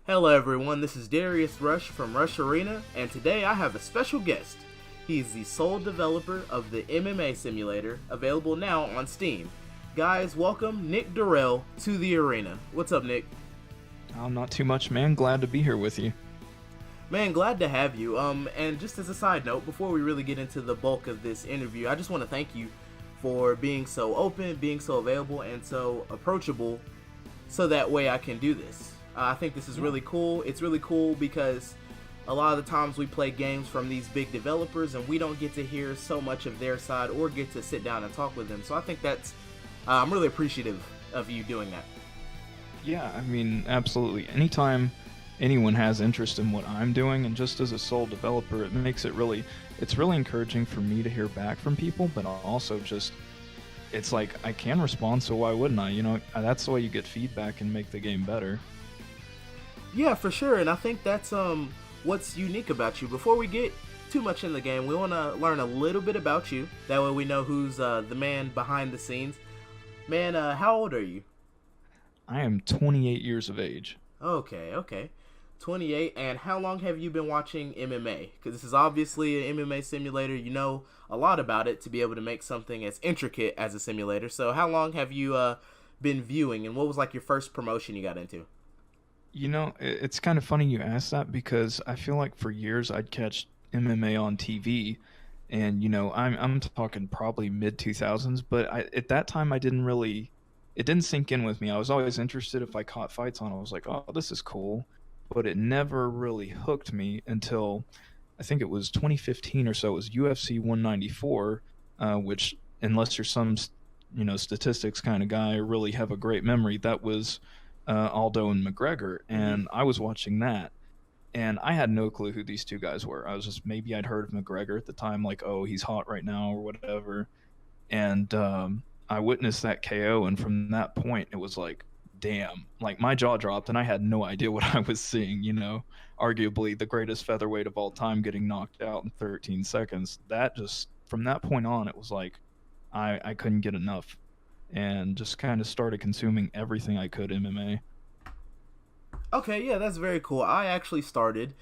Hello everyone, this is Darius Rush from Rush Arena, and today I have a special guest. He is the sole developer of the MMA Simulator, available now on Steam. Guys, welcome Nick Dorrell to the arena. What's up, Nick? Oh, not too much, man. Glad to be here with you. Man, glad to have you. And just as a side note, before we really get into the bulk of this interview, I just want to thank you for being so open, being so available, and so approachable, so that way I can do this. I think this is really cool. It's really cool because a lot of the times we play games from these big developers and we don't get to hear so much of their side or get to sit down and talk with them. So I think that's, I'm really appreciative of you doing that. Yeah, I mean, absolutely. Anytime anyone has interest in what I'm doing, and just as a sole developer, it makes it it's really encouraging for me to hear back from people, but also just, it's like, I can respond, so why wouldn't I? You know, that's the way you get feedback and make the game better. Yeah, for sure, and I think that's what's unique about you. Before we get too much in the game, we want to learn a little bit about you. That way we know who's the man behind the scenes. Man, how old are you? I am 28 years of age. Okay. 28, and how long have you been watching MMA? Because this is obviously an MMA simulator. You know a lot about it to be able to make something as intricate as a simulator. So how long have you been viewing, and what was like your first promotion you got into? You know, it's kind of funny you asked that because I feel like for years I'd catch MMA on TV, and I'm talking probably mid 2000s, but at that time it didn't sink in with me. I was always interested if I caught fights on. I was like, oh, this is cool, but it never really hooked me until I think it was 2015 or so. It was UFC 194, which unless you're some statistics kind of guy or really have a great memory, that was Aldo and McGregor, Mm-hmm. and I was watching that, and I had no clue who these two guys were. I was just, maybe I'd heard of McGregor at the time, like, oh, he's hot right now or whatever, and I witnessed that KO, and from that point, it was like, damn, like my jaw dropped, and I had no idea what I was seeing. Arguably the greatest featherweight of all time getting knocked out in 13 seconds. That just, from that point on, it was like I couldn't get enough, and just kind of started consuming everything I could MMA. Okay, yeah, that's very cool. I actually started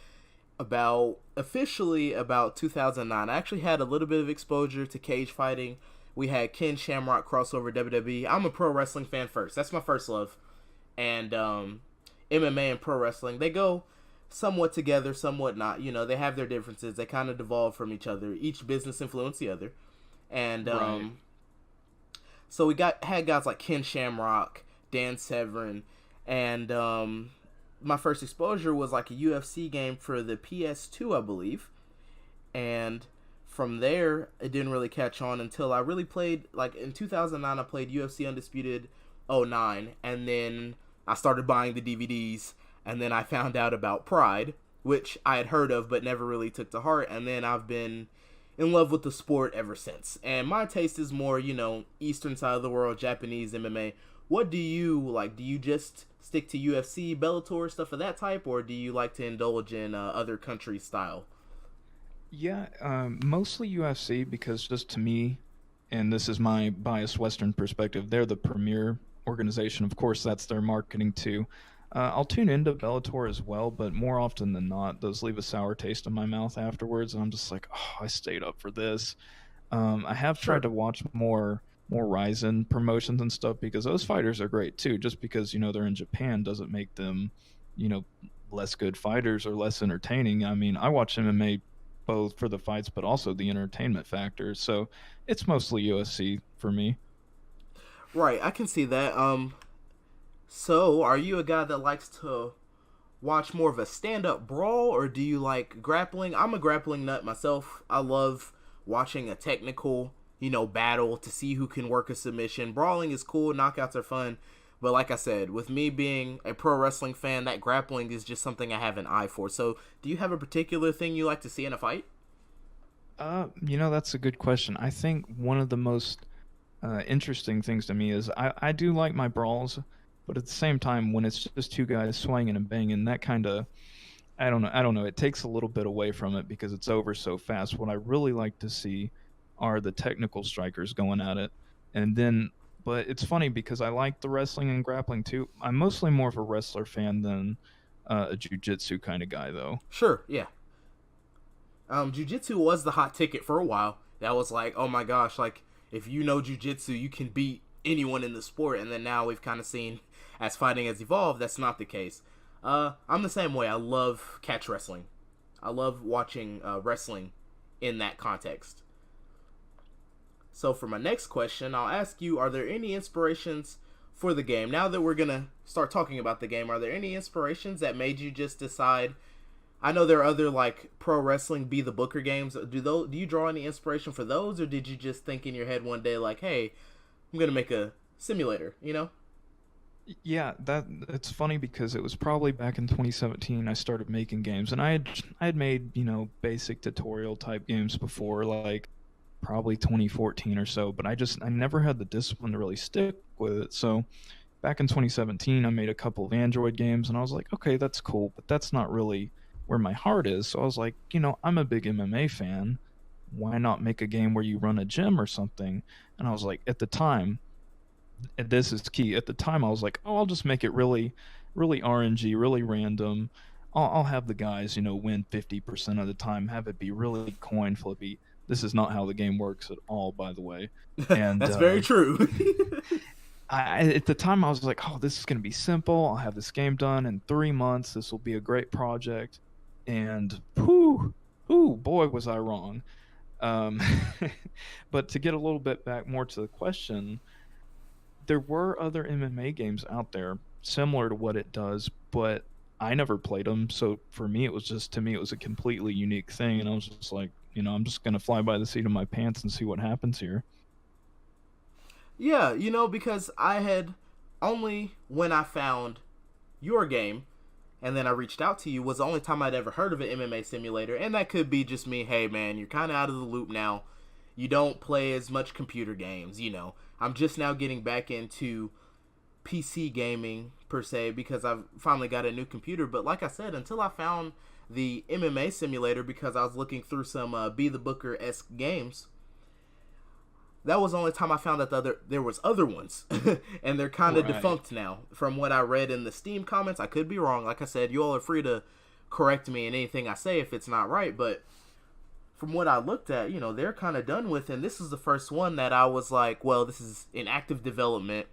officially about 2009. I actually had a little bit of exposure to cage fighting. We had Ken Shamrock crossover WWE. I'm a pro wrestling fan first. That's my first love. And MMA and pro wrestling, they go somewhat together, somewhat not. You know, they have their differences. They kind of devolve from each other. Each business influenced the other. And Right. so we had guys like Ken Shamrock, Dan Severn, and my first exposure was like a UFC game for the PS2, I believe. And from there, it didn't really catch on until I really played, like in 2009, I played UFC Undisputed '09, and then I started buying the DVDs, and then I found out about Pride, which I had heard of but never really took to heart, and then I've been in love with the sport ever since. And my taste is more, Eastern side of the world, Japanese MMA. What do you like? Do you just stick to UFC, Bellator, stuff of that type, or do you like to indulge in other country style? Yeah, mostly UFC because just to me, and this is my biased Western perspective, they're the premier organization. Of course, that's their marketing too. I'll tune into Bellator as well, but more often than not, those leave a sour taste in my mouth afterwards, and I'm just like, oh, I stayed up for this. I have tried Sure. to watch more Ryzen promotions and stuff because those fighters are great too. Just because they're in Japan doesn't make them, you know, less good fighters or less entertaining. I mean, I watch MMA both for the fights, but also the entertainment factor. So it's mostly UFC for me. Right, I can see that. So are you a guy that likes to watch more of a stand-up brawl, or do you like grappling? I'm a grappling nut myself. I love watching a technical, battle to see who can work a submission. Brawling is cool, knockouts are fun, but like I said, with me being a pro wrestling fan, that grappling is just something I have an eye for. So, do you have a particular thing you like to see in a fight? That's a good question. I think one of the most interesting things to me is I do like my brawls, but at the same time, when it's just two guys swinging and banging, that kind of, I don't know. It takes a little bit away from it because it's over so fast. What I really like to see are the technical strikers going at it, and then. But it's funny because I like the wrestling and grappling too. I'm mostly more of a wrestler fan than a jiu-jitsu kind of guy, though. Sure, yeah. Jiu-jitsu was the hot ticket for a while. That was like, oh my gosh, like, if you know jiu-jitsu, you can beat anyone in the sport. And then now we've kind of seen, as fighting has evolved, that's not the case. I'm the same way. I love catch wrestling. I love watching wrestling in that context. So for my next question, I'll ask you, are there any inspirations for the game? Now that we're going to start talking about the game, are there any inspirations that made you just decide? I know there are other, like, pro wrestling Be the Booker games. Do you draw any inspiration for those, or did you just think in your head one day, like, hey, I'm going to make a simulator, you know? Yeah, it's funny because it was probably back in 2017 I started making games, and I had made, basic tutorial type games before, like probably 2014 or so, but I never had the discipline to really stick with it. So back in 2017 I made a couple of Android games, and I was like, okay, that's cool, but that's not really where my heart is. So I was like, I'm a big MMA fan. Why not make a game where you run a gym or something? And I was like, at the time, and this is key, at the time I was like, oh, I'll just make it really, really RNG, really random. I'll have the guys, win 50% of the time, have it be really coin flippy. This is not how the game works at all, by the way. And That's very true. at the time I was like, oh, this is going to be simple. I'll have this game done in 3 months. This will be a great project. And boy, was I wrong. But to get a little bit back more to the question, there were other MMA games out there similar to what it does, but I never played them. So for me, it was a completely unique thing. And I was just like, I'm just going to fly by the seat of my pants and see what happens here. Yeah, because I had only, when I found your game and then I reached out to you, was the only time I'd ever heard of an MMA simulator. And that could be just me, hey man, you're kind of out of the loop now. You don't play as much computer games, I'm just now getting back into PC gaming, per se, because I've finally got a new computer. But like I said, until I found the MMA simulator, because I was looking through some Be the Booker-esque games, that was the only time I found that there was other ones. And they're kind of defunct now. From what I read in the Steam comments, I could be wrong. Like I said, you all are free to correct me in anything I say if it's not right. But from what I looked at, they're kind of done with. And this is the first one that I was like, well, this is in active development.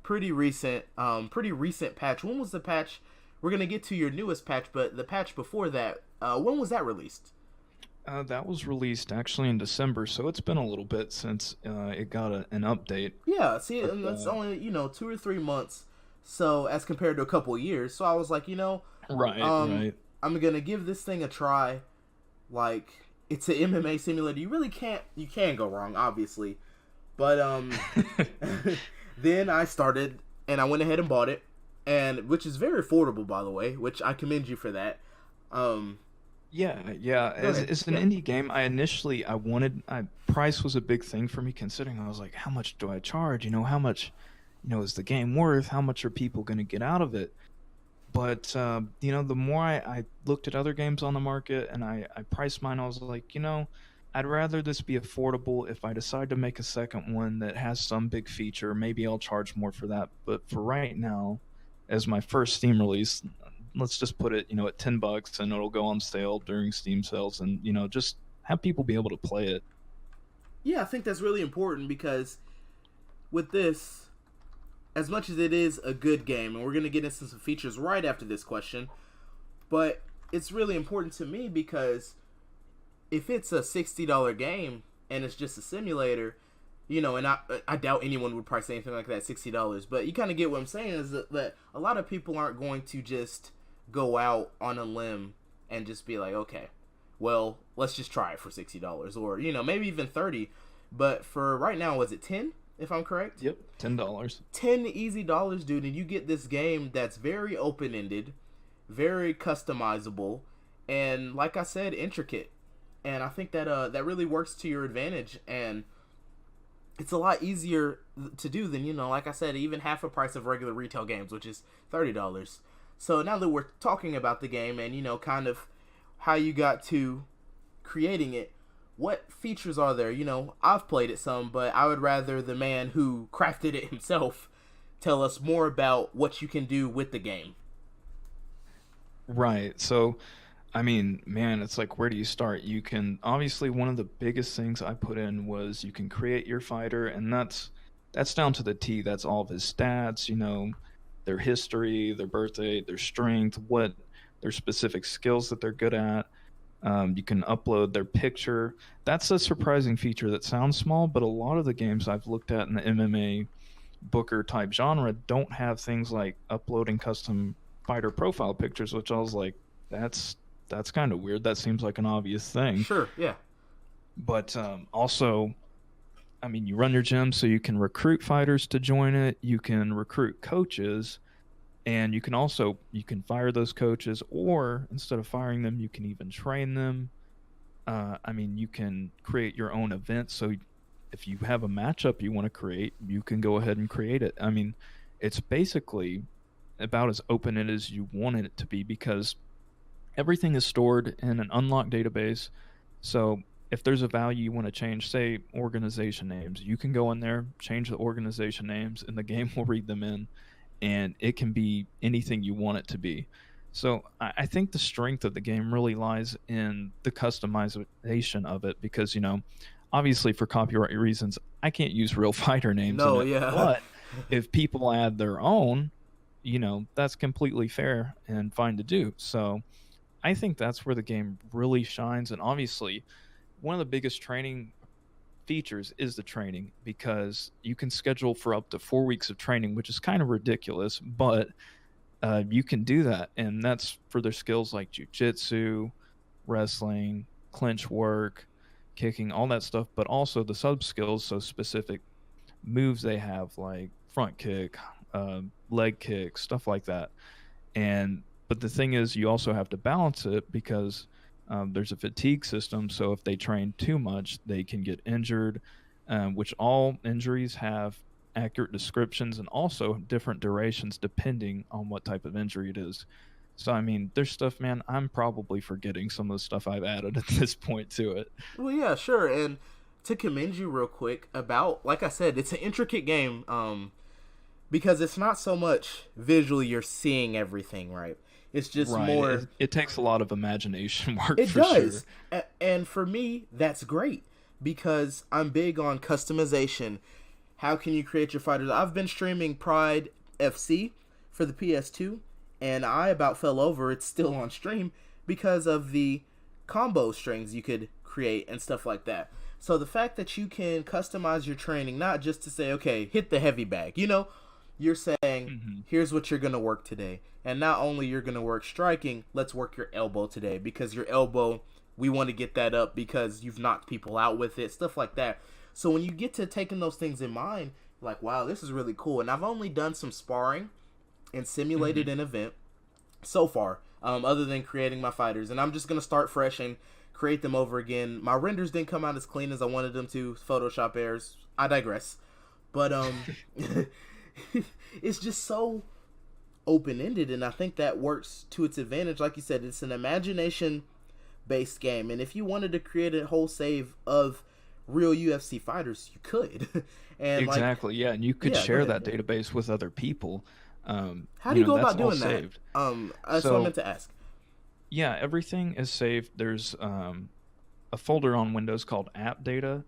Pretty recent patch. When was the patch? We're going to get to your newest patch, but the patch before that, when was that released? That was released actually in December, so it's been a little bit since it got an update. Yeah, see, and that's only, 2 or 3 months, so as compared to a couple of years. So I was like, right. I'm going to give this thing a try. Like, it's an MMA simulator. You can go wrong, obviously. But then I started, and I went ahead and bought it, and which is very affordable, by the way, which I commend you for that. Yeah. As an indie game, price was a big thing for me, considering I was like, how much do I charge? How much, is the game worth? How much are people going to get out of it? But, the more I looked at other games on the market and I priced mine, I was like, I'd rather this be affordable. If I decide to make a second one that has some big feature, maybe I'll charge more for that. But for right now, as my first Steam release, let's just put it, at $10, and it'll go on sale during Steam sales, and just have people be able to play it. Yeah, I think that's really important, because with this, as much as it is a good game, and we're going to get into some features right after this question, but it's really important to me because if it's a $60 game and it's just a simulator, and I doubt anyone would price anything like that $60, but you kind of get what I'm saying, is that a lot of people aren't going to just go out on a limb and just be like, okay, well, let's just try it for $60, or maybe even $30. But for right now, was it 10 if I'm correct? Yep, $10. 10 easy dollars, dude, and you get this game that's very open-ended, very customizable, and like I said, intricate. And I think that that really works to your advantage, and it's a lot easier to do than, like I said, even half the price of regular retail games, which is $30. So now that we're talking about the game and, kind of how you got to creating it, what features are there? I've played it some, but I would rather the man who crafted it himself tell us more about what you can do with the game. Right. So, I mean, man, it's like, where do you start? You can obviously, one of the biggest things I put in was you can create your fighter, and that's down to the T. That's all of his stats, their history, their birthday, their strength, what their specific skills that they're good at. You can upload their picture. That's a surprising feature that sounds small, but a lot of the games I've looked at in the MMA Booker type genre don't have things like uploading custom fighter profile pictures, which I was like, that's that's kind of weird. That seems like an obvious thing. Sure, yeah. But also, I mean, you run your gym so you can recruit fighters to join it. You can recruit coaches, and you can fire those coaches, or instead of firing them, you can even train them. I mean, you can create your own event. So if you have a matchup you want to create, you can go ahead and create it. I mean, it's basically about as open it as you want it to be, because everything is stored in an unlocked database. So if there's a value you want to change, say organization names, you can go in there, change the organization names, and the game will read them in, and it can be anything you want it to be. So I think the strength of the game really lies in the customization of it, because obviously for copyright reasons, I can't use real fighter names in No, it. yeah. But if people add their own, that's completely fair and fine to do. So I think that's where the game really shines. And obviously, one of the biggest training features is the training, because you can schedule for up to 4 weeks of training, which is kind of ridiculous, but you can do that. And that's for their skills like jujitsu, wrestling, clinch work, kicking, all that stuff, but also the sub skills, so specific moves they have, like front kick, leg kick, stuff like that. And but the thing is, you also have to balance it, because there's a fatigue system. So if they train too much, they can get injured, which all injuries have accurate descriptions and also different durations depending on what type of injury it is. So I mean, there's stuff, man. I'm probably forgetting some of the stuff I've added at this point to it. Well, yeah, sure. And to commend you real quick about, like I said, it's an intricate game, because it's not so much visually you're seeing everything, right? It's just Right. more. It takes a lot of imagination work It for sure. does. And for me, that's great because I'm big on customization. How can you create your fighters? I've been streaming Pride FC for the PS2, and I about fell over. It's still on stream because of the combo strings you could create and stuff like that. So the fact that you can customize your training, not just to say, okay, hit the heavy bag, you're saying, here's what you're going to work today. And not only you're going to work striking, let's work your elbow today, because your elbow, we want to get that up because you've knocked people out with it, stuff like that. So when you get to taking those things in mind, like, wow, this is really cool. And I've only done some sparring and simulated an event so far, other than creating my fighters. And I'm just going to start fresh and create them over again. My renders didn't come out as clean as I wanted them to. Photoshop errors. I digress. But it's just so open-ended, and I think that works to its advantage. Like you said, it's an imagination-based game, and if you wanted to create a whole save of real UFC fighters, you could. And exactly, yeah, and you could share that database with other people. How do you go about doing that? Saved. That's what I meant to ask. Yeah, everything is saved. There's a folder on Windows called App Data,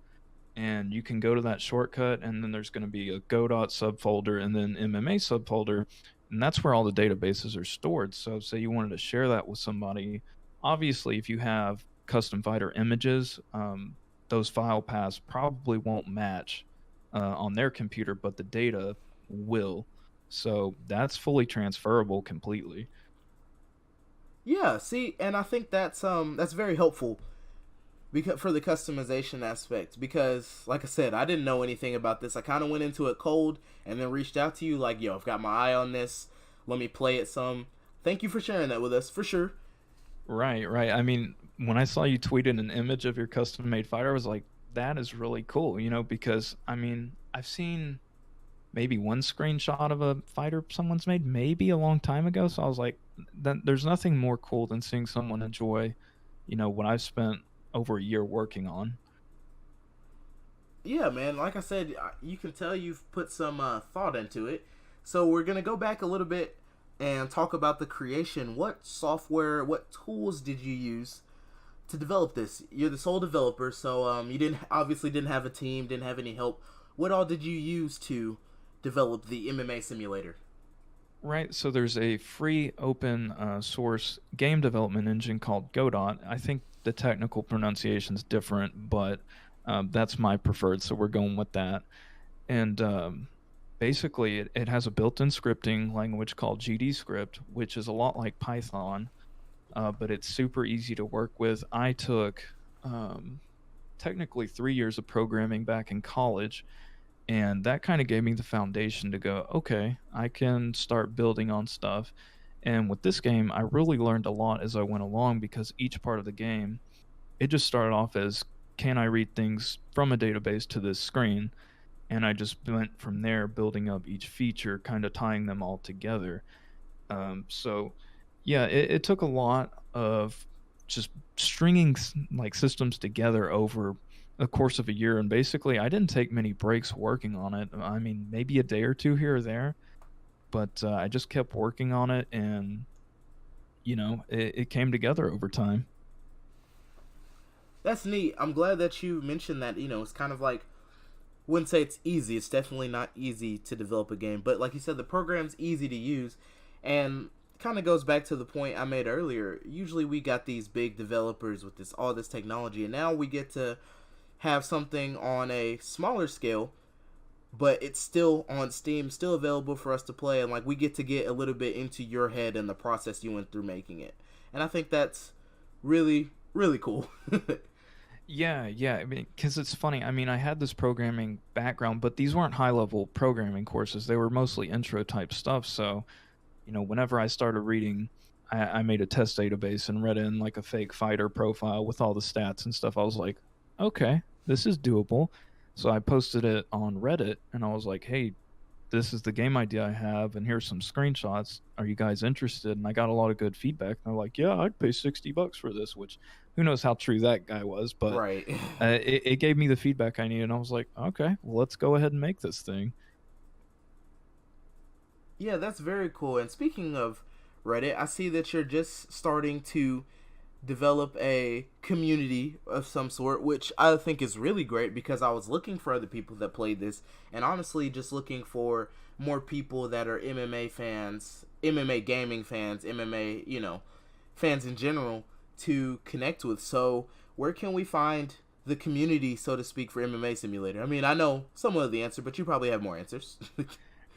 and you can go to that shortcut, and then there's going to be a Godot subfolder and then MMA subfolder, and that's where all the databases are stored. So say you wanted to share that with somebody, obviously if you have custom fighter images, those file paths probably won't match on their computer, but the data will. So that's fully transferable completely. Yeah, see, and I think that's very helpful because for the customization aspect, because like I said, I didn't know anything about this. I kind of went into it cold and then reached out to you like, yo, I've got my eye on this, let me play it some. Thank you for sharing that with us, for sure. Right. I mean, when I saw you tweeted an image of your custom made fighter, I was like, that is really cool, because I mean, I've seen maybe one screenshot of a fighter someone's made maybe a long time ago, so I was like, there's nothing more cool than seeing someone enjoy what I've spent over a year working on. Yeah, man, like I said, you can tell you've put some thought into it. So we're going to go back a little bit and talk about the creation. What software, what tools did you use to develop this? You're the sole developer, so you didn't have a team, didn't have any help. What all did you use to develop the MMA simulator? Right, so there's a free open source game development engine called Godot. I think the technical pronunciation's different, but that's my preferred, so we're going with that. And basically, it has a built-in scripting language called GDScript, which is a lot like Python, but it's super easy to work with. I took um, technically 3 years of programming back in college, and that kind of gave me the foundation to go, okay, I can start building on stuff. And with this game, I really learned a lot as I went along because each part of the game, it just started off as, can I read things from a database to this screen? And I just went from there, building up each feature, kind of tying them all together. So yeah, it took a lot of just stringing like systems together over a course of a year, and basically I didn't take many breaks working on it. I mean, maybe a day or two here or there, but I just kept working on it, and it came together over time. That's neat. I'm glad that you mentioned that. It's kind of like, wouldn't say it's easy. It's definitely not easy to develop a game, but like you said, the program's easy to use, and kind of goes back to the point I made earlier. Usually, we got these big developers with all this technology, and now we get to have something on a smaller scale, but it's still on Steam, still available for us to play, and like we get to get a little bit into your head and the process you went through making it, and I think that's really really cool. Yeah, yeah. I mean, because it's funny. I mean, I had this programming background, but these weren't high level programming courses. They were mostly intro type stuff. So, whenever I started reading, I made a test database and read in like a fake fighter profile with all the stats and stuff. I was like, okay, this is doable. So I posted it on Reddit and I was like, hey, this is the game idea I have, and here's some screenshots. Are you guys interested? And I got a lot of good feedback. They're like, yeah, I'd pay $60 for this, which who knows how true that guy was, but Right. it gave me the feedback I needed. And I was like, okay, well, let's go ahead and make this thing. Yeah, that's very cool. And speaking of Reddit, I see that you're just starting to develop a community of some sort, which I think is really great because I was looking for other people that played this, and honestly, just looking for more people that are MMA fans, MMA gaming fans, MMA, fans in general to connect with. So, where can we find the community, so to speak, for MMA Simulator? I mean, I know some of the answer, but you probably have more answers.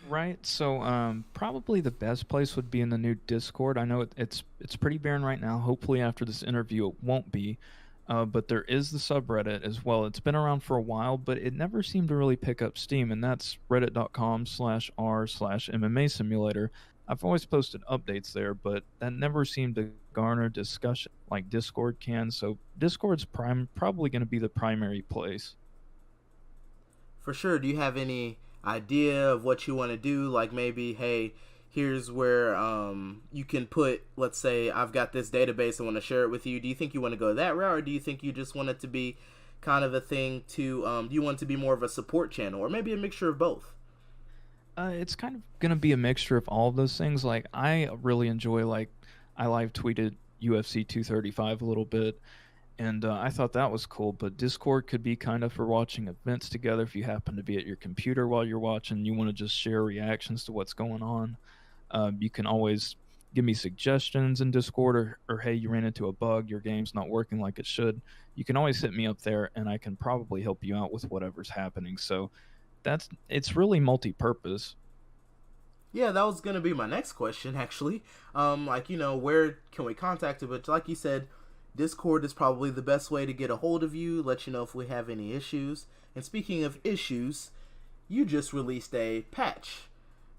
Right. So, probably the best place would be in the new Discord. I know it's pretty barren right now. Hopefully, after this interview, it won't be. But there is the subreddit as well. It's been around for a while, but it never seemed to really pick up steam, and that's reddit.com/r/MMA Simulator. I've always posted updates there, but that never seemed to garner discussion like Discord can. So Discord's probably going to be the primary place. For sure. Do you have any idea of what you want to do? Like maybe, hey, here's where you can put, let's say, I've got this database, I want to share it with you. Do you think you want to go that route, or do you think you just want it to be kind of a thing to, do you want it to be more of a support channel, or maybe a mixture of both? It's kind of gonna be a mixture of all of those things. Like I really enjoy I live tweeted UFC 235 a little bit, and I thought that was cool. But Discord could be kind of for watching events together. If you happen to be at your computer while you're watching, you want to just share reactions to what's going on. You can always give me suggestions in Discord, or hey, you ran into a bug, your game's not working like it should. You can always hit me up there, and I can probably help you out with whatever's happening. So it's really multi-purpose. Yeah, that was gonna be my next question, actually. Like, where can we contact you? But like you said, Discord is probably the best way to get a hold of you, let you know if we have any issues. And speaking of issues, you just released a patch.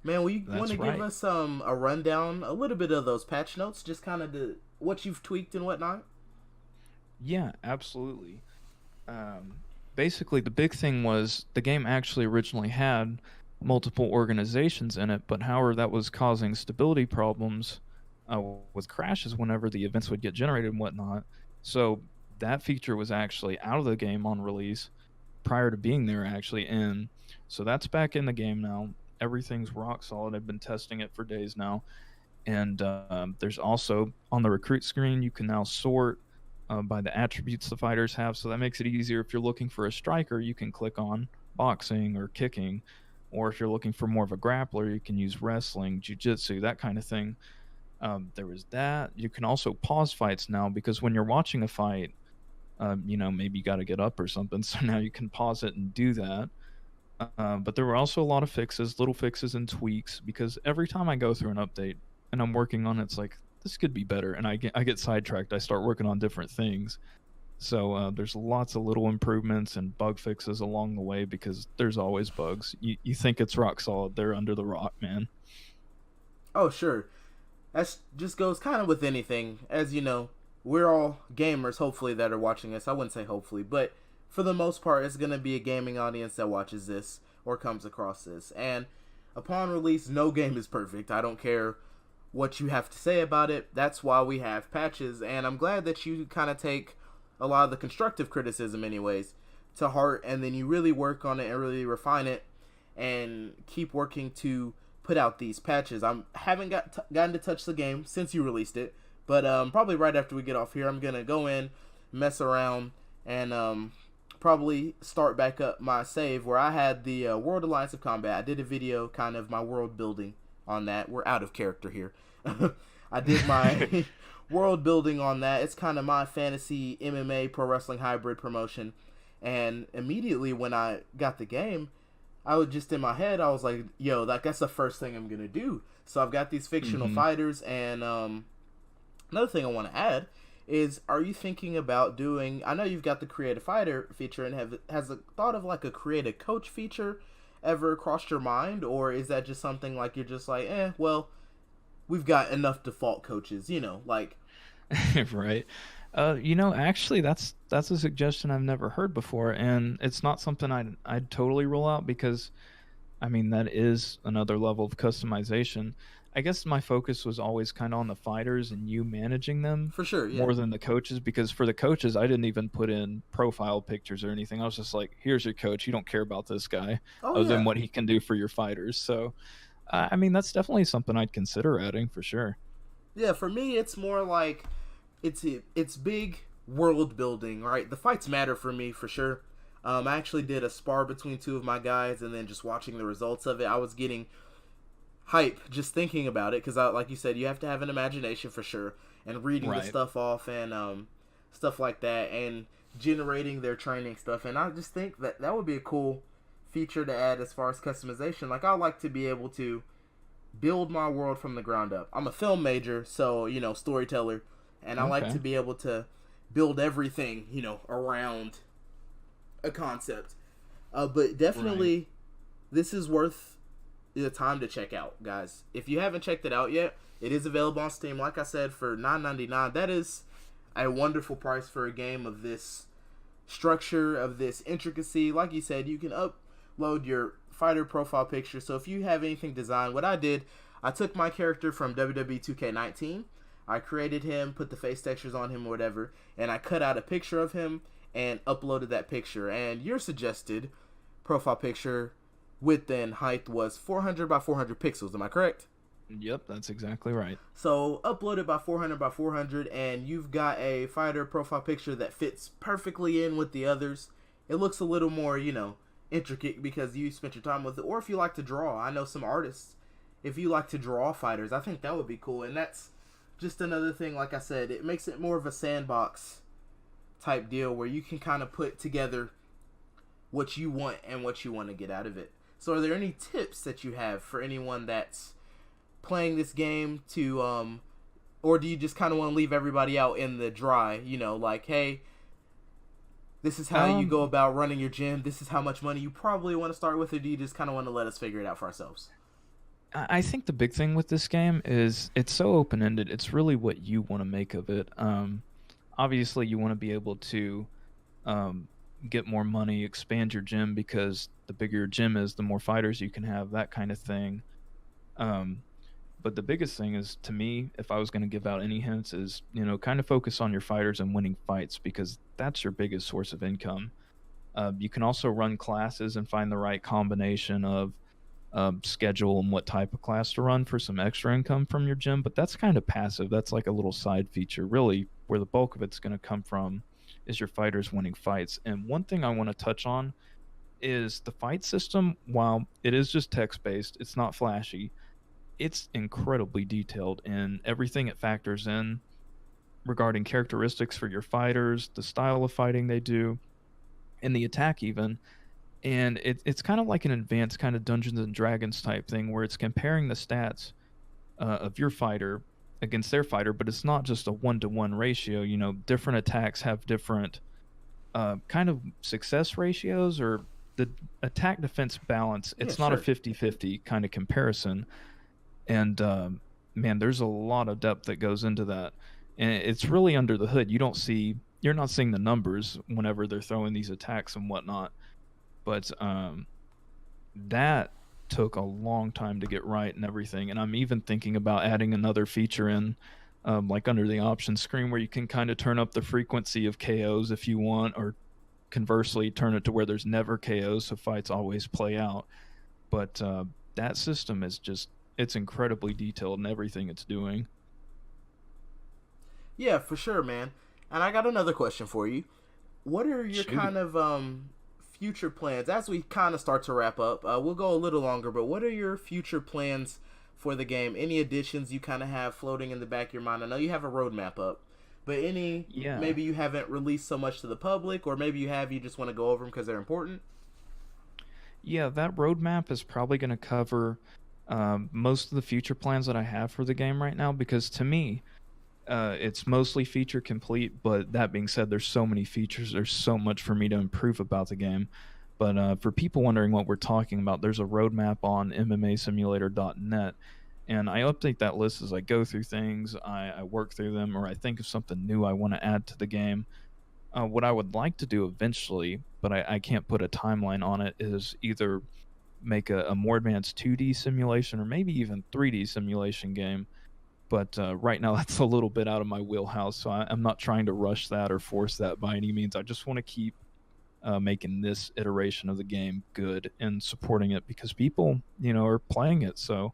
Man, will you want That's to give right. us a rundown, a little bit of those patch notes, just kind of what you've tweaked and whatnot? Yeah, absolutely. Basically, the big thing was the game actually originally had multiple organizations in it, but however, that was causing stability problems with crashes whenever the events would get generated and whatnot. So that feature was actually out of the game on release prior to being there, actually. And so that's back in the game now. Everything's rock solid. I've been testing it for days now. And there's also on the recruit screen, you can now sort by the attributes the fighters have. So that makes it easier. If you're looking for a striker, you can click on boxing or kicking. Or if you're looking for more of a grappler, you can use wrestling, jiu-jitsu, that kind of thing. There was that. You can also pause fights now because when you're watching a fight, maybe you got to get up or something. So now you can pause it and do that. But there were also a lot of fixes, little fixes and tweaks, because every time I go through an update and I'm working on it, it's like, this could be better. And I get sidetracked. I start working on different things. So there's lots of little improvements and bug fixes along the way because there's always bugs. You think it's rock solid. They're under the rock, man. Oh, sure. That just goes kind of with anything. As you know, we're all gamers, hopefully, that are watching this. I wouldn't say hopefully, but for the most part, it's going to be a gaming audience that watches this or comes across this. And upon release, no game is perfect. I don't care what you have to say about it. That's why we have patches. And I'm glad that you kind of take a lot of the constructive criticism, anyways, to heart. And then you really work on it and really refine it and keep working to put out these patches. I haven't gotten to touch the game since you released it. But probably right after we get off here, I'm going to go in, mess around, and probably start back up my save where I had the World Alliance of Combat. I did a video, kind of my world building on that. We're out of character here. I did my world building on that. It's kind of my fantasy MMA pro wrestling hybrid promotion. And immediately when I got the game, I was just in my head, I was like, yo, that's the first thing I'm going to do. So I've got these fictional fighters, and another thing I want to add is, are you thinking about doing, I know you've got the creative fighter feature, and has the thought of like a creative coach feature ever crossed your mind? Or is that just something like you're just like, well, we've got enough default coaches, like. Right. Actually, that's a suggestion I've never heard before, and it's not something I'd totally rule out because, I mean, that is another level of customization. I guess my focus was always kind of on the fighters and you managing them For sure, yeah. more than the coaches, because for the coaches, I didn't even put in profile pictures or anything. I was just like, here's your coach. You don't care about this guy other than what he can do for your fighters. So, I mean, that's definitely something I'd consider adding for sure. Yeah, for me, it's more like it's big world building, right? The fights matter for me for sure. I actually did a spar between two of my guys, and then just watching the results of it, I was getting hype just thinking about it, because like you said, you have to have an imagination for sure, and reading the stuff off and stuff like that, and generating their training stuff. And I just think that would be a cool feature to add as far as customization. Like, I like to be able to build my world from the ground up. I'm a film major, so storyteller, and I like to be able to build everything around a concept. But definitely this is worth the time to check out, guys. If you haven't checked it out yet, it is available on Steam, like I said, for $9.99. That is a wonderful price for a game of this structure, of this intricacy. Like you said, you can upload your fighter profile picture. So if you have anything designed, what I did, I took my character from WWE 2K19, I created him, put the face textures on him or whatever, and I cut out a picture of him and uploaded that picture. And your suggested profile picture width and height was 400 by 400 pixels. Am I correct? Yep, that's exactly right. So uploaded by 400 by 400, and you've got a fighter profile picture that fits perfectly in with the others. It looks a little more, intricate because you spent your time with it. Or if you like to draw, I know some artists, if you like to draw fighters, I think that would be cool. And that's just another thing, like I said, it makes it more of a sandbox type deal where you can kind of put together what you want and what you want to get out of it. So are there any tips that you have for anyone that's playing this game to, or do you just kind of want to leave everybody out in the dry, like, hey, this is how you go about running your gym, this is how much money you probably want to start with, or do you just kind of want to let us figure it out for ourselves? I think the big thing with this game is it's so open-ended. It's really what you want to make of it. Obviously, you want to be able to get more money, expand your gym, because the bigger your gym is, the more fighters you can have, that kind of thing. But the biggest thing is, to me, if I was going to give out any hints, is, kind of focus on your fighters and winning fights, because that's your biggest source of income. You can also run classes and find the right combination of schedule and what type of class to run for some extra income from your gym, but that's kind of passive. That's like a little side feature. Really, where the bulk of it's going to come from is your fighters winning fights. And one thing I want to touch on is the fight system. While it is just text based, it's not flashy. It's incredibly detailed in everything it factors in regarding characteristics for your fighters, the style of fighting they do, and the attack even. And it's kind of like an advanced kind of Dungeons and Dragons type thing where it's comparing the stats of your fighter against their fighter, but it's not just a 1-to-1 ratio. You know, different attacks have different kind of success ratios, or the attack defense balance. Yeah, It's not a sure. 50-50 kind of comparison. And man, there's a lot of depth that goes into that. And it's really under the hood. You're not seeing the numbers whenever they're throwing these attacks and whatnot. But that took a long time to get right and everything. And I'm even thinking about adding another feature in, like under the options screen, where you can kind of turn up the frequency of KOs if you want, or conversely turn it to where there's never KOs, so fights always play out. But that system is just, it's incredibly detailed in everything it's doing. Yeah, for sure, man. And I got another question for you. What are your Shoot. kind of future plans as we kind of start to wrap up? We'll go a little longer, but what are your future plans for the game? Any additions you kind of have floating in the back of your mind? I know you have a roadmap up, but any Yeah. maybe you haven't released so much to the public, or maybe you have, you just want to go over them because they're important? Yeah, that roadmap is probably going to cover most of the future plans that I have for the game right now, because to me, it's mostly feature complete. But that being said, there's so many features, there's so much for me to improve about the game. But for people wondering what we're talking about, there's a roadmap on MMAsimulator.net, and I update that list as I go through things. I work through them, or I think of something new I want to add to the game. What I would like to do eventually, but I can't put a timeline on it, is either make a more advanced 2D simulation or maybe even 3D simulation game. But right now, that's a little bit out of my wheelhouse, so I'm not trying to rush that or force that by any means. I just want to keep making this iteration of the game good and supporting it, because people, are playing it. So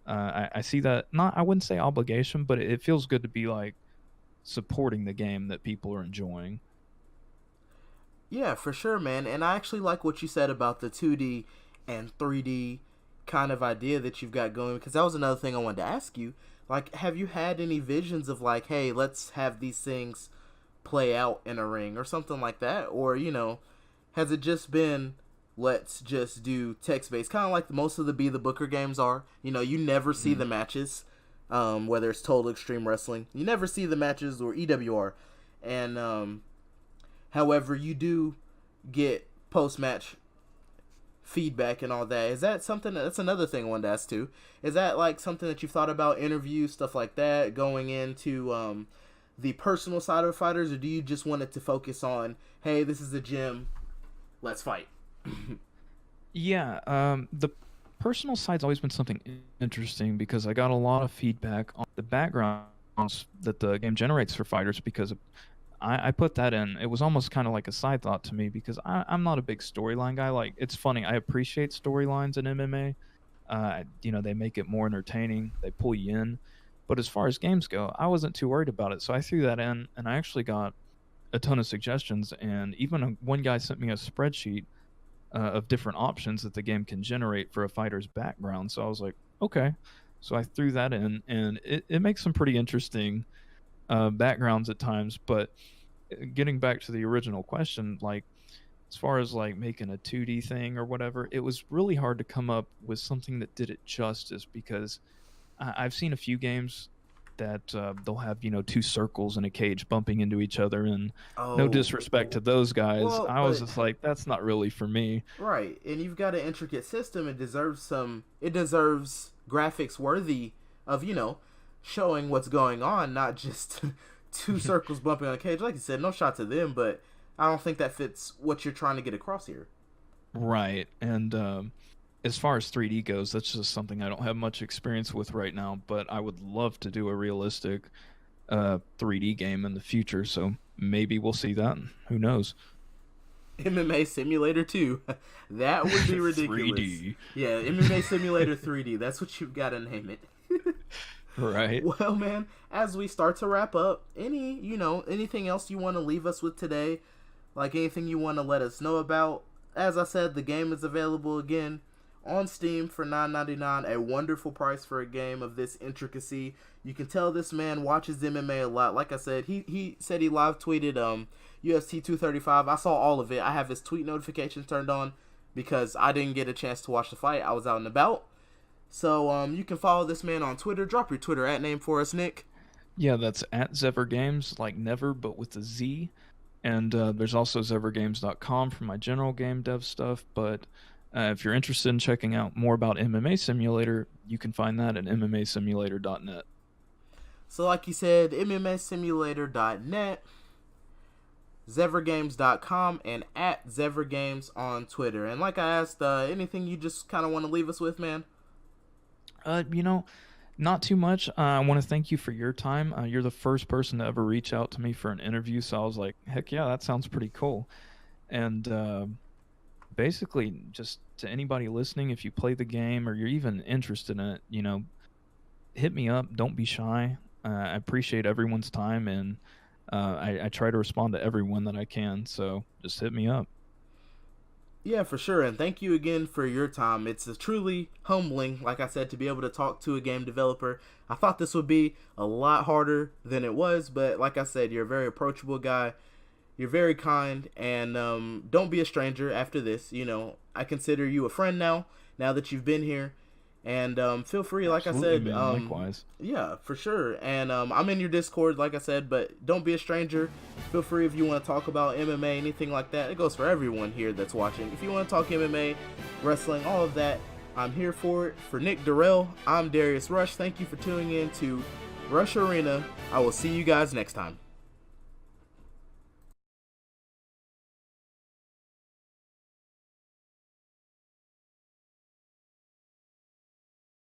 I see that, not, I wouldn't say obligation, but it feels good to be like supporting the game that people are enjoying. Yeah, for sure, man. And I actually like what you said about the 2D and 3D kind of idea that you've got going, because that was another thing I wanted to ask you. Like, have you had any visions of like, hey, let's have these things play out in a ring or something like that? Or, has it just been, let's just do text based, kind of like most of the Be the Booker games are? You never see Mhm. the matches, whether it's Total Extreme Wrestling. You never see the matches, or EWR. And however, you do get post match feedback and all that. Is that something that's another thing I wanted to ask too? Is that like something that you've thought about, interviews, stuff like that, going into the personal side of fighters, or do you just want it to focus on, hey, this is the gym, let's fight? Yeah, the personal side's always been something interesting, because I got a lot of feedback on the backgrounds that the game generates for fighters, because I put that in. It was almost kind of like a side thought to me, because I'm not a big storyline guy. Like, it's funny, I appreciate storylines in MMA. They make it more entertaining, they pull you in. But as far as games go, I wasn't too worried about it. So I threw that in, and I actually got a ton of suggestions. And even one guy sent me a spreadsheet of different options that the game can generate for a fighter's background. So I was like, okay. So I threw that in, and it makes some pretty interesting backgrounds at times. But getting back to the original question, like, as far as like making a 2D thing or whatever, it was really hard to come up with something that did it justice, because I've seen a few games that they'll have, two circles in a cage bumping into each other, and no Oh, disrespect to those guys, well, I was but just like, that's not really for me. right, and you've got an intricate system. It deserves some. It deserves graphics worthy of showing what's going on, not just two circles bumping on a cage. Like you said, no shot to them, but I don't think that fits what you're trying to get across here. Right. And as far as 3D goes, that's just something I don't have much experience with right now, but I would love to do a realistic 3D game in the future. So maybe we'll see that. Who knows? MMA Simulator 2. That would be ridiculous. 3D. Yeah, MMA Simulator 3D. That's what you've got to name it. Right. Well, man, as we start to wrap up, anything else you want to leave us with today? Like anything you want to let us know about? As I said, the game is available again on Steam for $9.99, a wonderful price for a game of this intricacy. You can tell this man watches MMA a lot. Like I said, he said he live tweeted UFC 235. I saw all of it. I have his tweet notifications turned on because I didn't get a chance to watch the fight. I was out and about. So you can follow this man on Twitter. Drop your Twitter @name for us, Nick. Yeah, that's at Zever Games, like never, but with a Z. And there's also zevergames.com for my general game dev stuff. But if you're interested in checking out more about MMA Simulator, you can find that at MMAsimulator.net. So like you said, MMAsimulator.net, zevergames.com, and at zevergames on Twitter. And like I asked, anything you just kind of want to leave us with, man? Not too much. I want to thank you for your time. You're the first person to ever reach out to me for an interview, so I was like, heck yeah, that sounds pretty cool. And basically, just to anybody listening, if you play the game or you're even interested in it, hit me up. Don't be shy. I appreciate everyone's time, and I try to respond to everyone that I can, so just hit me up. Yeah, for sure, and thank you again for your time. It's truly humbling, like I said, to be able to talk to a game developer. I thought this would be a lot harder than it was, but like I said, you're a very approachable guy. You're very kind, and don't be a stranger after this. I consider you a friend now that you've been here. And feel free, like Absolutely, I man, said, likewise. Yeah, for sure. And I'm in your Discord, like I said, but don't be a stranger. Feel free if you want to talk about MMA, anything like that. It goes for everyone here that's watching. If you want to talk MMA, wrestling, all of that, I'm here for it. For Nick Dorrell, I'm Darius Rush. Thank you for tuning in to Rush Arena. I will see you guys next time.